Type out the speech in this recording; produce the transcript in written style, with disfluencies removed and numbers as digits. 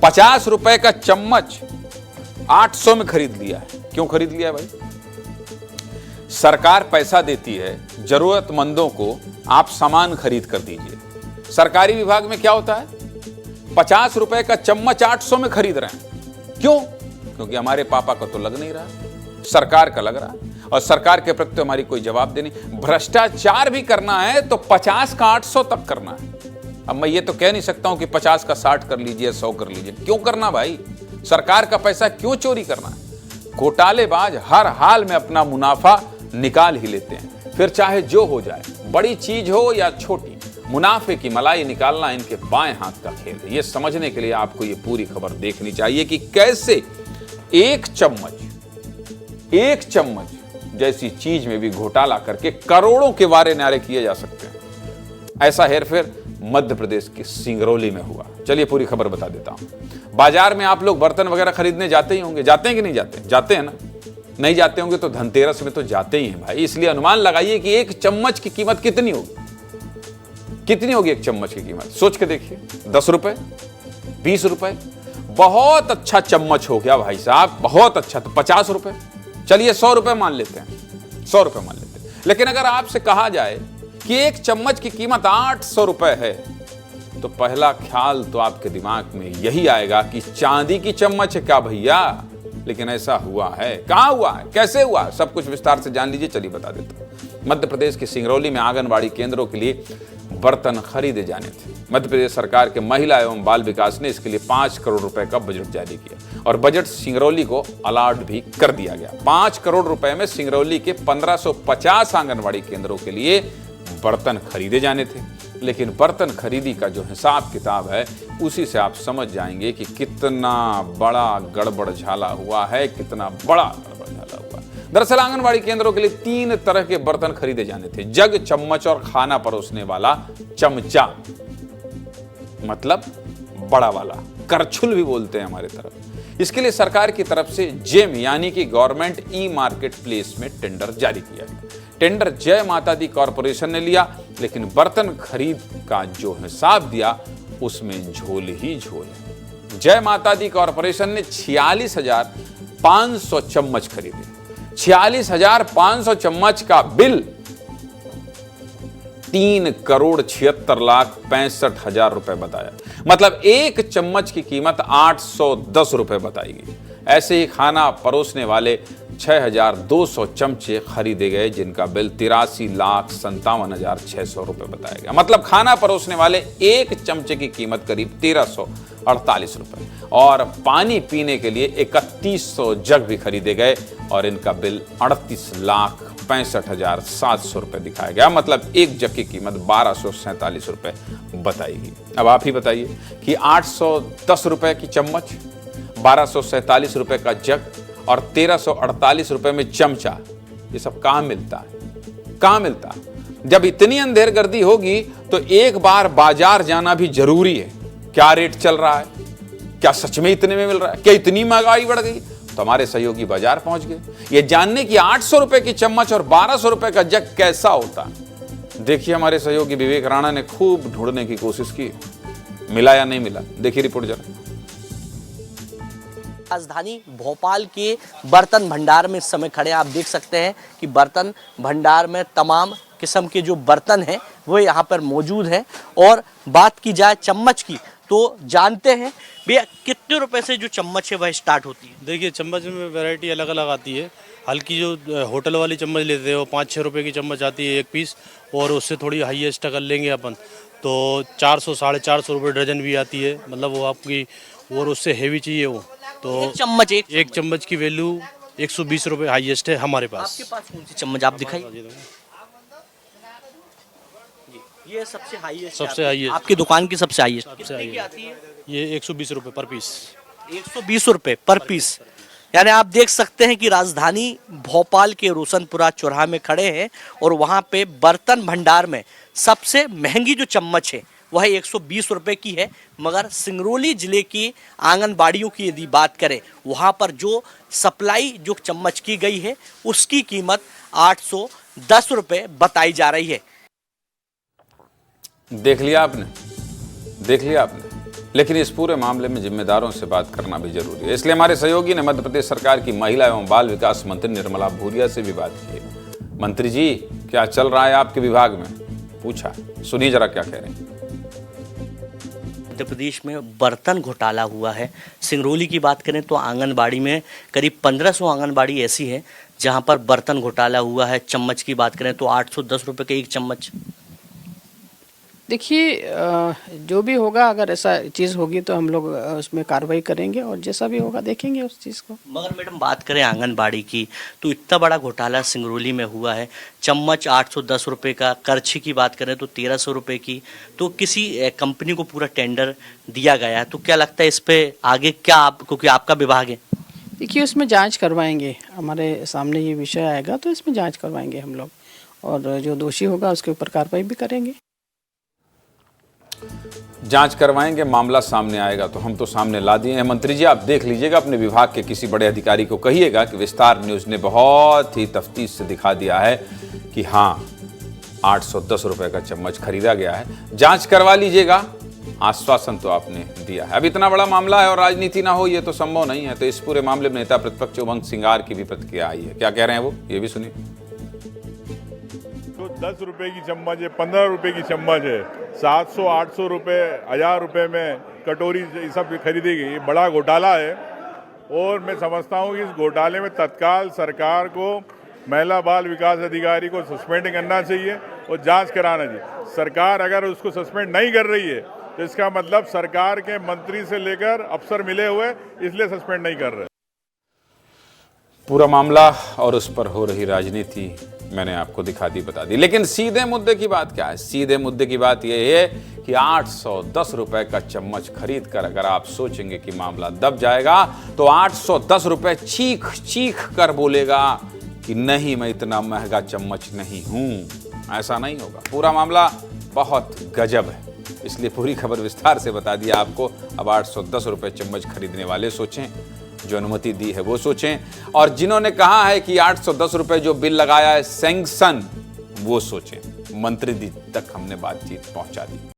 50 रुपए का चम्मच 800 में खरीद लिया है। क्यों खरीद लिया है भाई? सरकार पैसा देती है, जरूरतमंदों को आप सामान खरीद कर दीजिए। सरकारी विभाग में क्या होता है? 50 रुपए का चम्मच 800 में खरीद रहे हैं। क्यों? क्योंकि हमारे पापा को तो लग नहीं रहा, सरकार का लग रहा है, और सरकार के प्रति हमारी कोई जवाब देनी। भ्रष्टाचार भी करना है तो 50 का 800 तक करना है। अब मैं ये तो कह नहीं सकता हूं कि 50 का 60 कर लीजिए, 100 कर लीजिए। क्यों करना भाई? सरकार का पैसा क्यों चोरी करना है? घोटालेबाज हर हाल में अपना मुनाफा निकाल ही लेते हैं, फिर चाहे जो हो जाए, बड़ी चीज हो या छोटी, मुनाफे की मलाई निकालना इनके बाएं हाथ का खेल है। ये समझने के लिए आपको ये पूरी खबर देखनी चाहिए कि कैसे एक चम्मच जैसी चीज में भी घोटाला करके करोड़ों के वारे नारे किए जा सकते हैं। ऐसा हेरफेर मध्य प्रदेश के सिंगरौली में हुआ। चलिए पूरी खबर बता देता हूं। बाजार में आप लोग बर्तन वगैरह खरीदने जाते ही होंगे, जाते हैं कि नहीं जाते? जाते हैं ना? नहीं जाते होंगे तो धनतेरस में तो जाते ही हैं भाई। इसलिए अनुमान लगाइए कि एक चम्मच की कीमत कितनी होगी। कितनी होगी एक चम्मच की कीमत? सोच के देखिए। 10 रुपए, 20 रुपए? बहुत अच्छा चम्मच हो गया भाई साहब, बहुत अच्छा। तो 50 रुपए, चलिए 100 रुपए मान लेते हैं, 100 रुपए मान लेते हैं। लेकिन अगर आपसे कहा जाए कि एक चम्मच की कीमत 800 रुपए है, तो पहला ख्याल तो आपके दिमाग में यही आएगा कि चांदी की चम्मच है क्या भैया? लेकिन ऐसा हुआ है? कहां हुआ है, कैसे हुआ है, सब कुछ विस्तार से जान लीजिए। चलिए बता देता हूं। मध्य प्रदेश के सिंगरौली में आंगनबाड़ी केंद्रों के लिए बर्तन खरीदे जाने थे। मध्य प्रदेश सरकार के महिला एवं बाल विकास ने इसके लिए 5 करोड़ रुपए का बजट जारी किया और बजट सिंगरौली को अलॉट भी कर दिया गया। 5 करोड़ रुपए में सिंगरौली के 1550 आंगनबाड़ी केंद्रों के लिए बर्तन खरीदे जाने थे। लेकिन बर्तन खरीदी का जो हिसाब किताब है, उसी से आप समझ जाएंगे कि कितना बड़ा गड़बड़ झाला हुआ है, कितना बड़ा गड़बड़ झाला हुआ है। दरअसल आंगनबाड़ी केंद्रों के लिए 3 तरह के बर्तन खरीदे जाने थे। जग, चम्मच और खाना परोसने वाला चमचा, मतलब बड़ा वाला, करछुल भी बोलते हैं हमारे तरफ। इसके लिए सरकार की तरफ से जेम यानी कि गवर्नमेंट ई मार्केट प्लेस में टेंडर जारी किया गया। टेंडर जय माता दी कॉरपोरेशन ने लिया, लेकिन बर्तन खरीद का जो हिसाब दिया उसमें झोल ही झोल। जय माता दी कॉरपोरेशन ने 46,500 चम्मच खरीदे। 46,500 चम्मच का बिल 3,76,65,000 रुपए बताया। मतलब एक चम्मच की कीमत 810 रुपए बताई गई। ऐसे ही खाना परोसने वाले 6,200 चमचे खरीदे गए, जिनका बिल 83,57,600 रुपए बताया गया। मतलब खाना परोसने वाले एक चमचे की कीमत करीब 1,348 रुपए। और पानी पीने के लिए 3,100 जग भी खरीदे गए और इनका बिल 38,65,700 रुपए दिखाया गया। मतलब एक जग की कीमत 1,247 रुपए बताई गई। अब आप ही बताइए कि 810 रुपए की चम्मच, 1,247 रुपए का जग और 1,348 रुपए में चमचा, ये सब कहां मिलता है? कहां मिलता है? जब इतनी अंधेरगर्दी होगी तो एक बार बाजार जाना भी जरूरी है। क्या रेट चल रहा है? क्या सच में इतने में मिल रहा है? क्या इतनी महंगाई बढ़ गई? तो हमारे सहयोगी बाजार पहुंच गए ये जानने की 800 रुपए की चम्मच और 1,200 रुपए का जग कैसा होता है। देखिए हमारे सहयोगी विवेक राणा ने खूब ढूंढने की कोशिश की, मिला या नहीं मिला, देखिए रिपोर्ट जरा। राजधानी भोपाल के बर्तन भंडार में इस समय खड़े आप देख सकते हैं कि बर्तन भंडार में तमाम किस्म के जो बर्तन हैं वो यहाँ पर मौजूद हैं। और बात की जाए चम्मच की तो जानते हैं भैया कितने रुपए से जो चम्मच है वह स्टार्ट होती है? देखिए चम्मच में वैरायटी अलग अलग आती है। हल्की जो होटल वाली चम्मच लेते हैं वो 5-6 रुपए की चम्मच आती है एक पीस, और उससे थोड़ी हाईएस्ट अगर लेंगे अपन तो 400-450 रुपये डजन भी आती है। मतलब वो आपकी, और उससे हेवी चाहिए वो तो एक चम्मच की वैल्यू 120 रुपये हाईएस्ट है हमारे पास। आपके पास कौन सी चम्मच आप दिखाइए? ये सबसे हाईएस्ट, आपकी दुकान की सबसे हाईएस्ट कितने की आती है? ये 120 रुपये पर पीस। 120 रुपये पर पीस। यानी आप देख सकते हैं कि राजधानी भोपाल के रोशनपुरा चौराहा में खड़े हैं और वहाँ पे बर्तन भंडार में सबसे महंगी जो चम्मच है वह 120 रुपये की है। मगर सिंगरौली जिले की आंगनबाड़ियों की यदि बात करें, वहाँ पर जो सप्लाई जो चम्मच की गई है उसकी कीमत 810 रुपये बताई जा रही है। देख लिया आपने, देख लिया आपने। लेकिन इस पूरे मामले में जिम्मेदारों से बात करना भी जरूरी है। इसलिए हमारे सहयोगी ने मध्य प्रदेश सरकार की महिला एवं बाल विकास मंत्री निर्मला भूरिया से भी बात की है। मंत्री जी, क्या चल रहा है आपके विभाग में? पूछा, सुनिए जरा क्या कह रहे हैं। मध्य प्रदेश में बर्तन घोटाला हुआ है। सिंगरौली की बात करें तो आंगनबाड़ी में करीब 1500 आंगनबाड़ी ऐसी है जहां पर बर्तन घोटाला हुआ है। चम्मच की बात करें तो 810 रुपए के एक चम्मच। देखिए, जो भी होगा, अगर ऐसा चीज़ होगी तो हम लोग उसमें कार्रवाई करेंगे और जैसा भी होगा देखेंगे उस चीज़ को। मगर मैडम बात करें आंगनबाड़ी की तो इतना बड़ा घोटाला सिंगरौली में हुआ है। चम्मच 810 रुपये का, करछी की बात करें तो 1300 रुपये की। तो किसी कंपनी को पूरा टेंडर दिया गया है, तो क्या लगता है इस पे आगे क्या क्योंकि आपका विभाग है? देखिए, उसमें जांच करवाएंगे, हमारे सामने ये विषय आएगा तो इसमें जांच करवाएंगे हम लोग, और जो दोषी होगा उसके ऊपर कार्रवाई भी करेंगे। जांच करवाएंगे, मामला सामने आएगा तो हम तो सामने ला दिए हैं। मंत्री जी, आप देख लीजिएगा, अपने विभाग के किसी बड़े अधिकारी को कहिएगा कि विस्तार न्यूज़ ने बहुत ही तफ्तीश से दिखा दिया है कि हाँ, 810 रुपए का चम्मच खरीदा गया है। जांच करवा लीजिएगा, आश्वासन तो आपने दिया है। अब इतना बड़ा मामला है और राजनीति ना हो, ये तो संभव नहीं है। तो इस पूरे मामले में नेता प्रतिपक्ष उमंग सिंगार की भी प्रतिक्रिया आई है। क्या कह रहे हैं वो, ये भी सुनिए। तो 10 रुपए की चम्मच है, 15 रुपए की चम्मच है, 700 800 रुपए, 1000 रुपए में कटोरी ये सब खरीदी गई। ये बड़ा घोटाला है और मैं समझता हूँ कि इस घोटाले में तत्काल सरकार को महिला बाल विकास अधिकारी को सस्पेंड करना चाहिए और जांच कराना चाहिए। सरकार अगर उसको सस्पेंड नहीं कर रही है तो इसका मतलब सरकार के मंत्री से लेकर अफसर मिले हुए, इसलिए सस्पेंड नहीं कर रहे। पूरा मामला और उस पर हो रही राजनीति मैंने आपको दिखा दी, बता दी। लेकिन सीधे मुद्दे की बात क्या है? सीधे मुद्दे की बात यह है कि 810 रुपए का चम्मच खरीद कर अगर आप सोचेंगे कि मामला दब जाएगा तो 810 रुपए चीख चीख कर बोलेगा कि नहीं, मैं इतना महंगा चम्मच नहीं हूं। ऐसा नहीं होगा। पूरा मामला बहुत गजब है, इसलिए पूरी खबर विस्तार से बता दिया आपको। अब 810 रुपए चम्मच खरीदने वाले सोचें, जो अनुमति दी है वो सोचें, और जिन्होंने कहा है कि 810 रुपए जो बिल लगाया है सैंक्शन, वो सोचें। मंत्री जी तक हमने बातचीत पहुंचा दी।